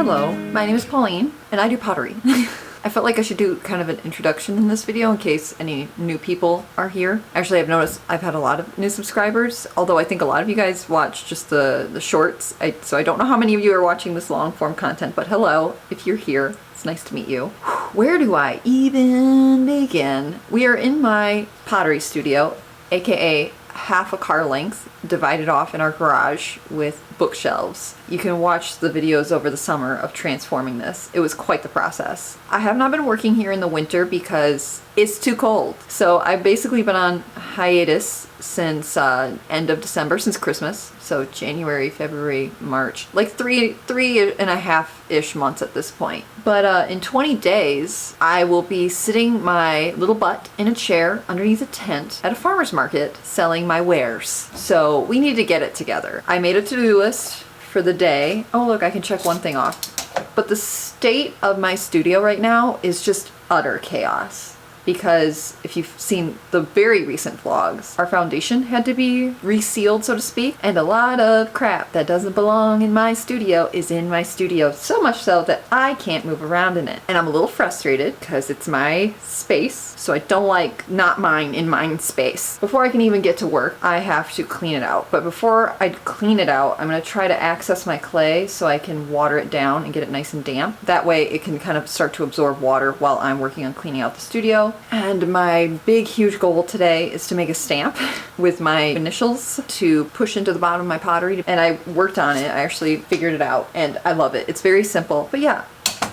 Hello, my name is Pauline, and I do pottery. I felt like I should do kind of an introduction in this video in case any new people are here. Actually, I've noticed I've had a lot of new subscribers, although I think a lot of you guys watch just the shorts, so I don't know how many of you are watching this long form content, but hello, if you're here, it's nice to meet you. Where do I even begin? We are in my pottery studio, aka half a car length, divided off in our garage with bookshelves. You can watch the videos over the summer of transforming this. It was quite the process. I have not been working here in the winter because it's too cold. So I've basically been on hiatus since end of December, since Christmas. So January, February, March, like three and a half-ish months at this point. But in 20 days, I will be sitting my little butt in a chair underneath a tent at a farmer's market selling my wares. So we need to get it together. I made a to-do list for the day. Oh look, I can check one thing off. But the state of my studio right now is just utter chaos. Because if you've seen the very recent vlogs, our foundation had to be resealed, so to speak, and a lot of crap that doesn't belong in my studio is in my studio, so much so that I can't move around in it. And I'm a little frustrated because it's my space, so I don't like not mine in mine space. Before I can even get to work, I have to clean it out. But before I clean it out, I'm gonna try to access my clay so I can water it down and get it nice and damp. That way it can kind of start to absorb water while I'm working on cleaning out the studio. And my big, huge goal today is to make a stamp with my initials to push into the bottom of my pottery. And I worked on it. I actually figured it out and I love it. It's very simple. But yeah.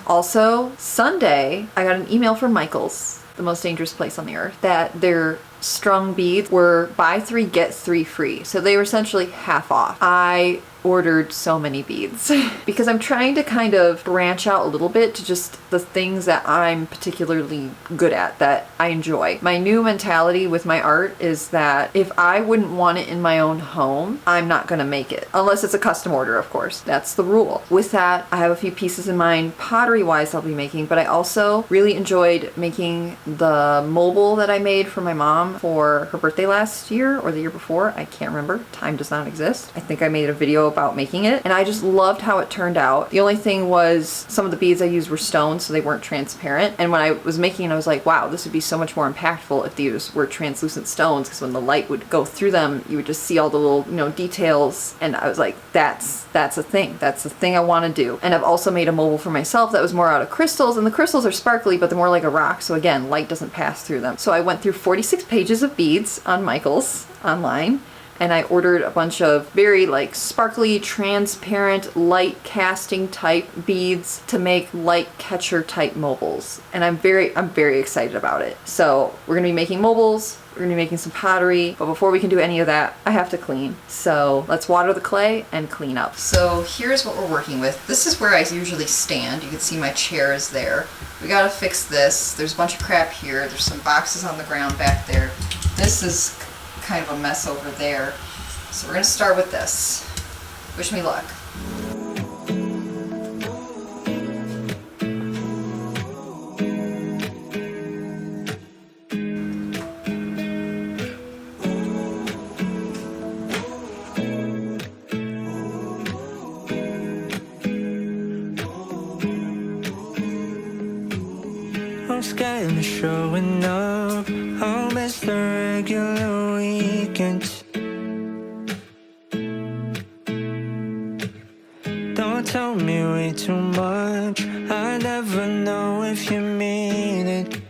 Also, Sunday, I got an email from Michael's, the most dangerous place on the earth, that their strung beads were buy 3, get 3 free. So they were essentially half off. I ordered so many beads because I'm trying to kind of branch out a little bit to just the things that I'm particularly good at, that I enjoy. My new mentality with my art is that if I wouldn't want it in my own home, I'm not gonna make it. Unless it's a custom order, of course. That's the rule. With that, I have a few pieces in mind pottery-wise I'll be making, but I also really enjoyed making the mobile that I made for my mom for her birthday last year or the year before. I can't remember. Time does not exist. I think I made a video about making it and I just loved how it turned out. The only thing was some of the beads I used were stone, so they weren't transparent, and when I was making it I was like, wow, this would be so much more impactful if these were translucent stones, because when the light would go through them you would just see all the little, details, and I was like, that's a thing. That's the thing I want to do. And I've also made a mobile for myself that was more out of crystals, and the crystals are sparkly but they're more like a rock, so again, light doesn't pass through them. So I went through 46 pages of beads on Michael's online, and I ordered a bunch of very sparkly, transparent, light casting type beads to make light catcher type mobiles. And I'm very excited about it. So we're gonna be making mobiles, we're gonna be making some pottery, but before we can do any of that, I have to clean. So let's water the clay and clean up. So here's what we're working with. This is where I usually stand. You can see my chair is there. We gotta fix this. There's a bunch of crap here. There's some boxes on the ground back there. This is kind of a mess over there. So we're gonna start with this. Wish me luck. I'm scared of showing up. I'll miss the regular weekends. Don't tell me way too much. I never know if you mean it.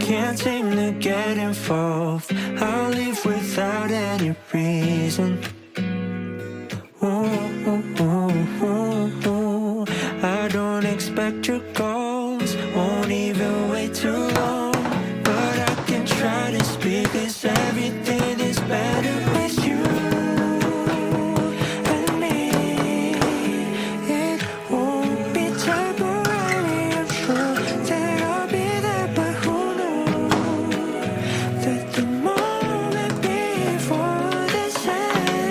Can't seem to get involved. I'll leave without any reason. I don't expect your calls, won't even wait too long. But I can try to speak, 'cause everything is better with you and me. It won't be temporary, I'm sure that I'll be there, but who knows that the moment before this ends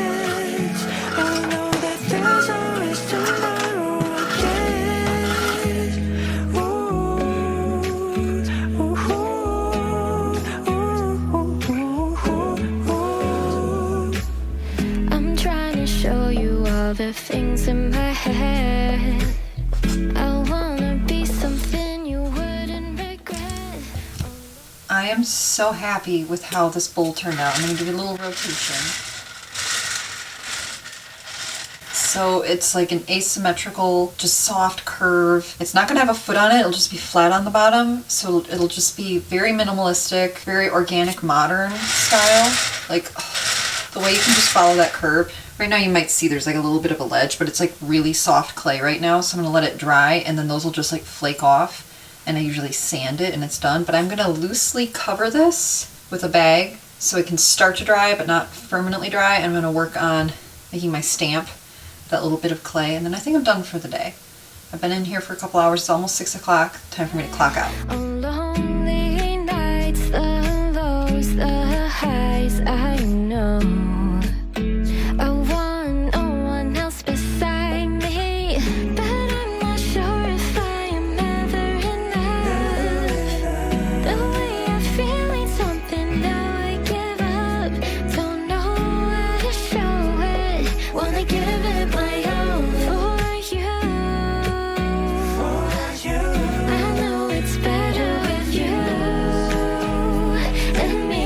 I am so happy with how this bowl turned out. I'm going to give it a little rotation. So it's like an asymmetrical, just soft curve. It's not going to have a foot on it. It'll just be flat on the bottom. So it'll just be very minimalistic, very organic, modern style. Like the way you can just follow that curve. Right now you might see there's like a little bit of a ledge, but it's like really soft clay right now. So I'm going to let it dry and then those will just like flake off. And I usually sand it and it's done. But I'm going to loosely cover this with a bag so it can start to dry but not permanently dry. I'm going to work on making my stamp, that little bit of clay, and then I think I'm done for the day. I've been in here for a couple hours. It's almost 6 o'clock. Time for me to clock out. On lonely nights, the lows, the highs, I know. I want no one else beside me, but I'm not sure if I am ever enough. The way I'm feeling something, now I give up. Don't know how to show it. Wanna give it my all for you. I know it's better with you and me.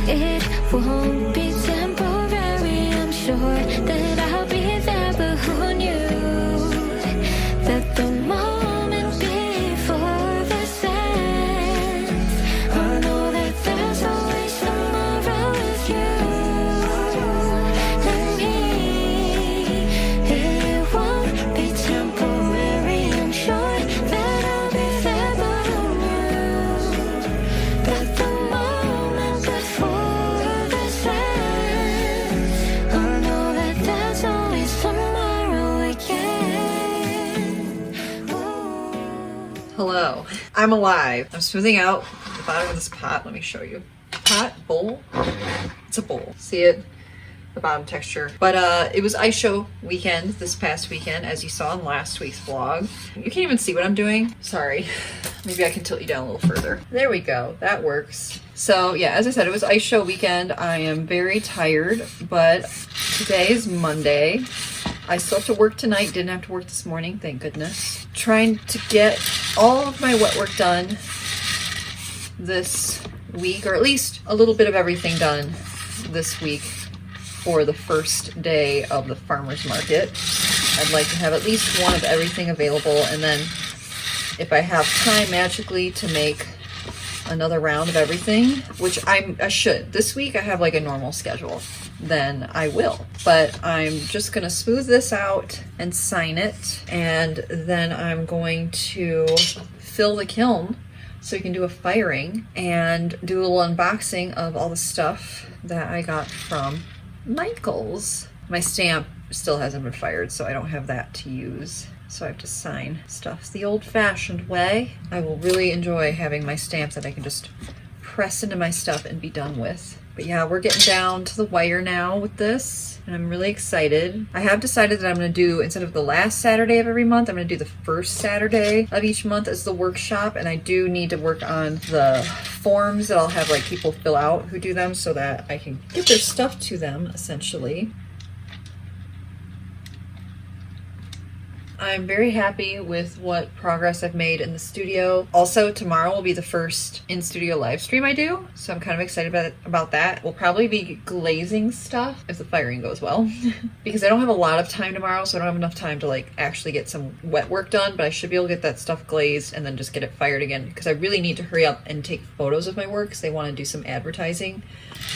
It won't be temporary, I'm sure that I'll be there, but who knew that the moment before this ends, I know that there's always tomorrow with you and me. It won't be temporary, I'm sure that I'll be there, but who knew that the moment before this ends, I know that there's always tomorrow again. Ooh. Hello. I'm alive. I'm smoothing out the bottom of this pot. Let me show you. Pot? Bowl? It's a bowl. See it? The bottom texture. But it was ice show weekend this past weekend, as you saw in last week's vlog. You can't even see what I'm doing. Sorry. Maybe I can tilt you down a little further. There we go. That works. So yeah, as I said, it was ice show weekend. I am very tired, but today is Monday. I still have to work tonight. Didn't have to work this morning, thank goodness. Trying to get all of my wet work done this week, or at least a little bit of everything done this week for the first day of the farmer's market. I'd like to have at least one of everything available, and then if I have time magically to make another round of everything, which I should. This week I have like a normal schedule, then I will. But I'm just gonna smooth this out and sign it, and then I'm going to fill the kiln so you can do a firing and do a little unboxing of all the stuff that I got from Michael's. My stamp still hasn't been fired, so I don't have that to use. So I have to sign stuff the old-fashioned way. I will really enjoy having my stamp that I can just press into my stuff and be done with. But yeah, we're getting down to the wire now with this, and I'm really excited. I have decided that I'm gonna do, instead of the last Saturday of every month, I'm gonna do the first Saturday of each month as the workshop, and I do need to work on the forms that I'll have like people fill out who do them so that I can get their stuff to them, essentially. I'm very happy with what progress I've made in the studio. Also, tomorrow will be the first in-studio live stream I do, so I'm kind of excited about that. We'll probably be glazing stuff if the firing goes well, because I don't have a lot of time tomorrow, so I don't have enough time to like actually get some wet work done, but I should be able to get that stuff glazed and then just get it fired again, because I really need to hurry up and take photos of my work, because they want to do some advertising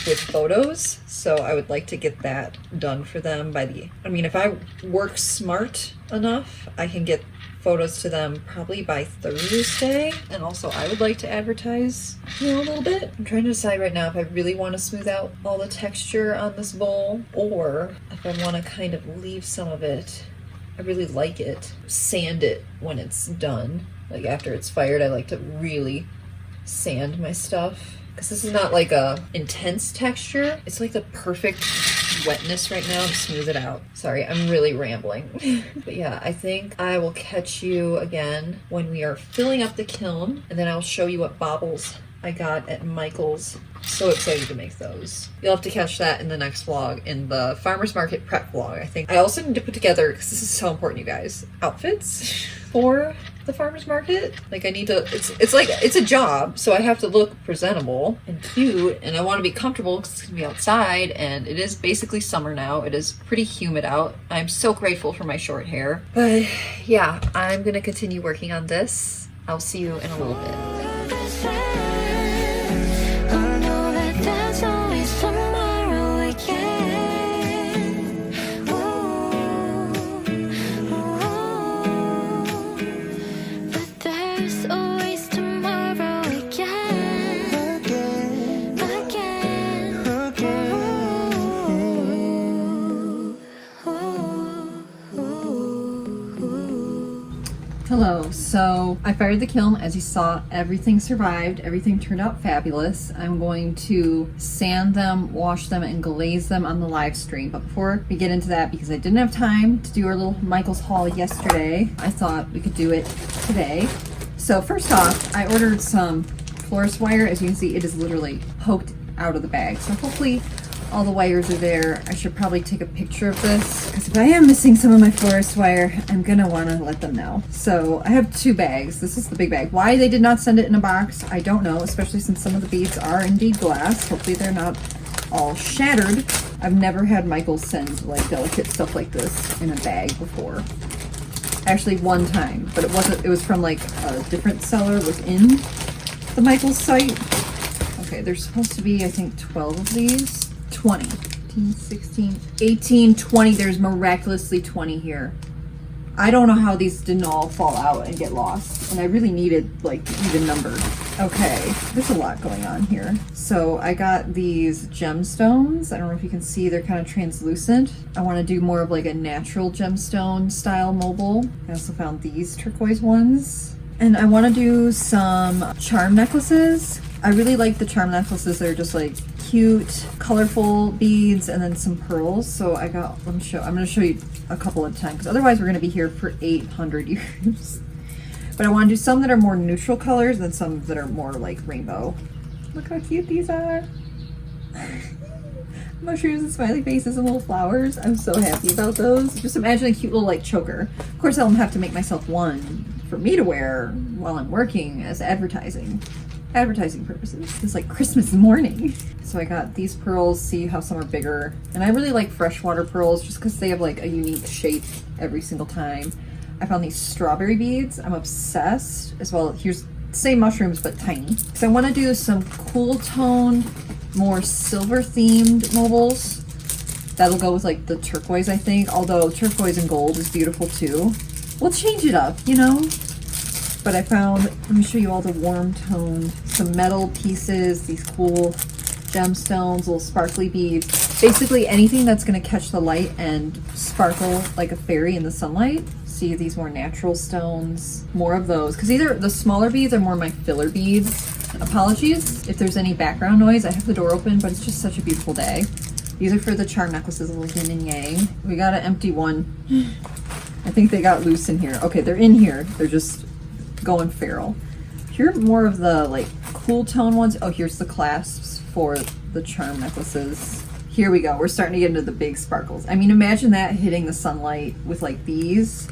with photos, so I would like to get that done for them by if I work smart enough, I can get photos to them probably by Thursday. And also I would like to advertise, a little bit. I'm trying to decide right now if I really want to smooth out all the texture on this bowl, or if I want to kind of leave some of it. I really like it. Sand it when it's done. Like after it's fired, I like to really sand my stuff, because this is not like a intense texture. It's like the perfect wetness right now to smooth it out. Sorry, I'm really rambling. But yeah, I think I will catch you again when we are filling up the kiln, and then I'll show you what baubles I got at Michael's. So excited to make those. You'll have to catch that in the next vlog, in the farmer's market prep vlog, I think. I also need to put together, because this is so important, you guys, outfits for the farmer's market. Like I need to, it's like, it's a job, so I have to look presentable and cute, and I want to be comfortable because it's gonna be outside, and it is basically summer now. It is pretty humid out. I'm so grateful for my short hair. But yeah, I'm gonna continue working on this. I'll see you in a little bit. I know that there's always tomorrow again. But there's always tomorrow again. Hello, so I fired the kiln. As you saw, everything survived. Everything turned out fabulous. I'm going to sand them, wash them, and glaze them on the live stream. But before we get into that, because I didn't have time to do our little Michael's haul yesterday, I thought we could do it today. So first off, I ordered some florist wire. As you can see, it is literally poked out of the bag. So hopefully all the wires are there. I should probably take a picture of this, because if I am missing some of my florist wire, I'm gonna wanna let them know. So I have 2 bags. This is the big bag. Why they did not send it in a box, I don't know, especially since some of the beads are indeed glass. Hopefully they're not all shattered. I've never had Michael send like delicate stuff like this in a bag before. Actually one time, but it was from like a different seller within the Michael's site. Okay, there's supposed to be, I think, 12 of these. 20, 15, 16, 18, 20. There's miraculously 20 here. I don't know how these didn't all fall out and get lost, and I really needed like even numbered. Okay, there's a lot going on here. So I got these gemstones. I don't know if you can see, they're kind of translucent. I want to do more of like a natural gemstone style mobile. I also found these turquoise ones. And I want to do some charm necklaces. I really like the charm necklaces. They're just like cute, colorful beads and then some pearls. So I got, I'm gonna show you a couple at a time, because otherwise we're gonna be here for 800 years. But I want to do some that are more neutral colors and some that are more like rainbow. Look how cute these are. Mushrooms and smiley faces and little flowers. I'm so happy about those. Just imagine a cute little like choker. Of course I'll have to make myself one for me to wear while I'm working as advertising purposes. It's like Christmas morning. So I got these pearls. See how some are bigger, and I really like freshwater pearls just because they have like a unique shape every single time. I found these strawberry beads. I'm obsessed. As well, here's the same mushrooms but tiny. So I want to do some cool tone, more silver themed mobiles. That'll go with like the turquoise, I think, although turquoise and gold is beautiful too. We'll change it up, you know? But I found, let me show you all the warm toned, some metal pieces, these cool gemstones, little sparkly beads. Basically anything that's gonna catch the light and sparkle like a fairy in the sunlight. See these more natural stones, more of those. Because either the smaller beads are more my filler beads. Apologies if there's any background noise. I have the door open, but it's just such a beautiful day. These are for the charm necklaces, like yin and yang. We got an empty one. I think they got loose in here. Okay, they're in here. They're just going feral. Here are more of the like cool tone ones. Oh, here's the clasps for the charm necklaces. Here we go. We're starting to get into the big sparkles. I mean, imagine that hitting the sunlight with like these.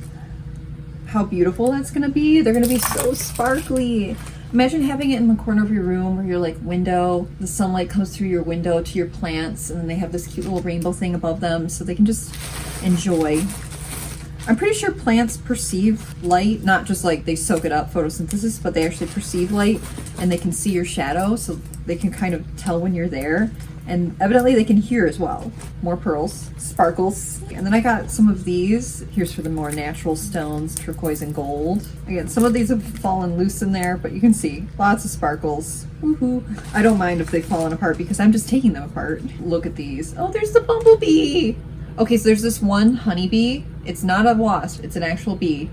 How beautiful that's gonna be. They're gonna be so sparkly. Imagine having it in the corner of your room or your like window. The sunlight comes through your window to your plants, and then they have this cute little rainbow thing above them so they can just enjoy. I'm pretty sure plants perceive light, not just like they soak it up, photosynthesis, but they actually perceive light, and they can see your shadow, so they can kind of tell when you're there. And evidently they can hear as well. More pearls, sparkles. And then I got some of these. Here's for the more natural stones, turquoise and gold. Again, some of these have fallen loose in there, but you can see lots of sparkles. Woohoo. I don't mind if they've fallen apart because I'm just taking them apart. Look at these. Oh, there's the bumblebee. Okay, so there's this one honeybee. It's not a wasp, it's an actual bee.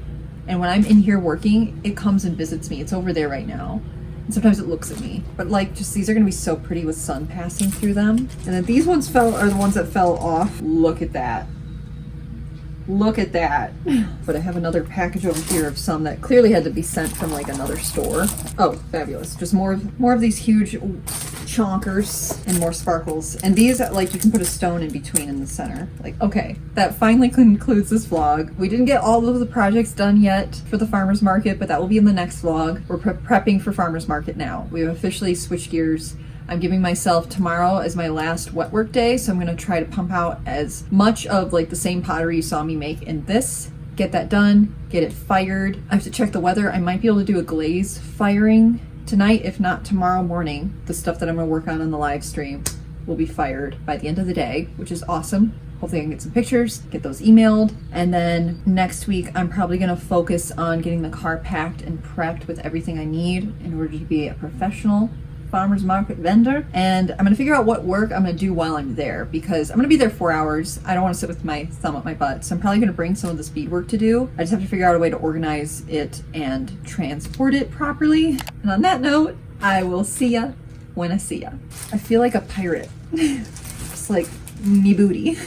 And when I'm in here working, it comes and visits me. It's over there right now. And sometimes it looks at me. But like, just these are gonna be so pretty with sun passing through them. And then these ones are the ones that fell off. Look at that. Look at that. But I have another package over here of some that clearly had to be sent from like another store. Oh, fabulous. Just more of these huge chonkers and more sparkles. And these, like, you can put a stone in between in the center. Like, okay, that finally concludes this vlog. We didn't get all of the projects done yet for the farmer's market, but that will be in the next vlog. We're prepping for farmer's market now. We have officially switched gears. I'm giving myself tomorrow as my last wet work day, so I'm gonna try to pump out as much of like the same pottery you saw me make in this. Get that done, get it fired. I have to check the weather. I might be able to do a glaze firing tonight, if not tomorrow morning. The stuff that I'm gonna work on the live stream will be fired by the end of the day, which is awesome. Hopefully I can get some pictures, get those emailed. And then next week, I'm probably gonna focus on getting the car packed and prepped with everything I need in order to be a professional farmer's market vendor. And I'm gonna figure out what work I'm gonna do while I'm there, because I'm gonna be there 4 hours. I don't wanna sit with my thumb up my butt. So I'm probably gonna bring some of this beadwork to do. I just have to figure out a way to organize it and transport it properly. And on that note, I will see ya when I see ya. I feel like a pirate. Just like me booty.